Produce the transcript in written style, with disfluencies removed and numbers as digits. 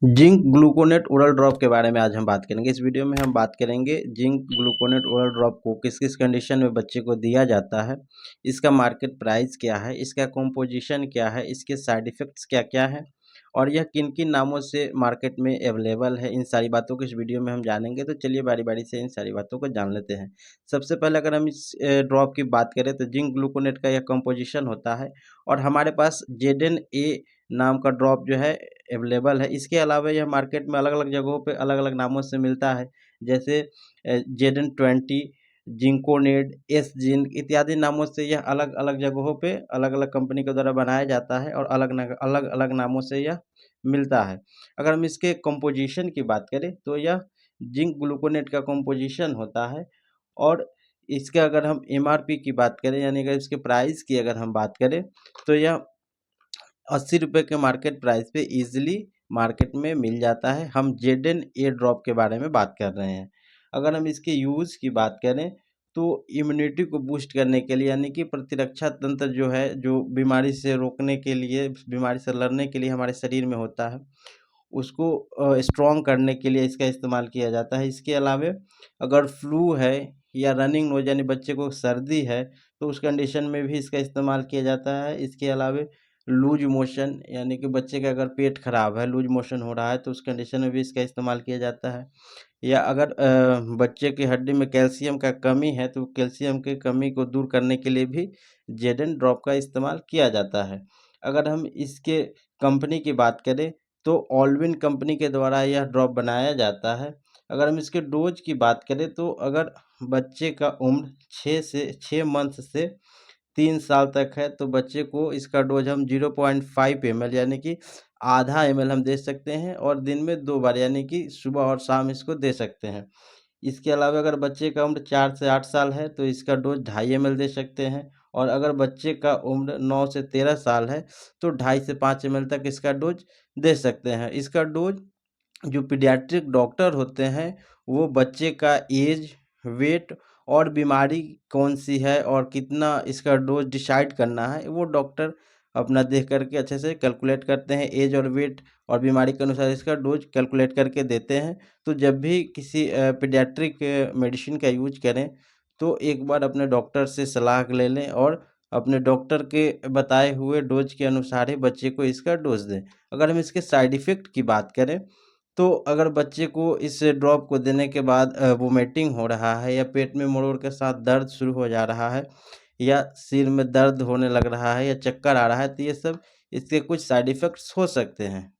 Zinc gluconate oral drop के बारे में आज हम बात करेंगे। इस वीडियो में हम बात करेंगे जिंक ग्लूकोनेट ओरल ड्रॉप को किस किस कंडीशन में बच्चे को दिया जाता है, इसका मार्केट प्राइस क्या है, इसका कॉम्पोजिशन क्या है, इसके साइड इफ़ेक्ट्स क्या क्या है और यह किन किन नामों से मार्केट में अवेलेबल है। इन सारी बातों को इस वीडियो में हम जानेंगे। तो चलिए बारी बारी से इन सारी बातों को जान लेते हैं। सबसे पहले अगर हम इस ड्रॉप की बात करें तो जिंक ग्लूकोनेट का यह कॉम्पोजिशन होता है और हमारे पास ZNA नाम का ड्रॉप जो है अवेलेबल है। इसके अलावा यह मार्केट में अलग-अलग जगहों पे अलग-अलग नामों से मिलता है, जैसे ZN20, जिंकोनेट, एस जिंक इत्यादि नामों से यह अलग-अलग जगहों पे अलग-अलग कंपनी के द्वारा बनाया जाता है और अलग-अलग नामों से यह मिलता है। अगर हम इसके कंपोजिशन की बात करें तो यह जिंक ग्लूकोनेट का कंपोजिशन होता है और इसका अगर हम एमआरपी की बात करें यानी अगर इसके प्राइस की अगर हम बात करें तो यह 80 रुपये के मार्केट प्राइस पे ईजिली मार्केट में मिल जाता है। हम ZNA ड्रॉप के बारे में बात कर रहे हैं। अगर हम इसके यूज़ की बात करें तो इम्यूनिटी को बूस्ट करने के लिए यानी कि प्रतिरक्षा तंत्र जो है, जो बीमारी से रोकने के लिए, बीमारी से लड़ने के लिए हमारे शरीर में होता है, उसको स्ट्रॉन्ग करने के लिए इसका इस्तेमाल किया जाता है। इसके अलावा अगर फ्लू है या रनिंग नोज यानी बच्चे को सर्दी है तो उस कंडीशन में भी इसका इस्तेमाल किया जाता है। इसके अलावा लूज मोशन यानी कि बच्चे का अगर पेट खराब है, लूज मोशन हो रहा है तो उस कंडीशन में भी इसका इस्तेमाल किया जाता है। या अगर बच्चे की हड्डी में कैल्शियम का कमी है तो कैल्शियम की कमी को दूर करने के लिए भी जेडन ड्रॉप का इस्तेमाल किया जाता है। अगर हम इसके कंपनी की बात करें तो ऑलविन कंपनी के द्वारा यह ड्रॉप बनाया जाता है। अगर हम इसके डोज की बात करें तो अगर बच्चे का उम्र 6 मंथ से 3 साल तक है तो बच्चे को इसका डोज हम 0.5 ml यानी कि आधा ml हम दे सकते हैं और दिन में 2 बार यानी कि सुबह और शाम इसको दे सकते हैं। इसके अलावा अगर बच्चे का उम्र 4 से 8 साल है तो इसका डोज 2.5 ml दे सकते हैं और अगर बच्चे का उम्र 9 से 13 साल है तो 2.5 से 5 ml तक इसका डोज दे सकते हैं। इसका डोज जो पीडियाट्रिक डॉक्टर होते हैं वो बच्चे का एज, वेट और बीमारी कौन-सी है और कितना इसका डोज़ डिसाइड करना है, वो डॉक्टर अपना देख कर के अच्छे से कैलकुलेट करते हैं। एज और वेट और बीमारी के अनुसार इसका डोज़ कैलकुलेट करके देते हैं। तो जब भी किसी पीडियाट्रिक मेडिसिन का यूज़ करें, तो एक बार अपने डॉक्टर से सलाह ले लें और अपने डॉक्टर के बताए हुए डोज़ के अनुसार ही बच्चे को इसका डोज़ दें। अगर हम इसके साइड इफ़ेक्ट की बात करें तो अगर बच्चे को इस ड्रॉप को देने के बाद वोमिटिंग हो रहा है या पेट में मरोड़ के साथ दर्द शुरू हो जा रहा है या सिर में दर्द होने लग रहा है या चक्कर आ रहा है तो ये सब इसके कुछ साइड इफ़ेक्ट्स हो सकते हैं।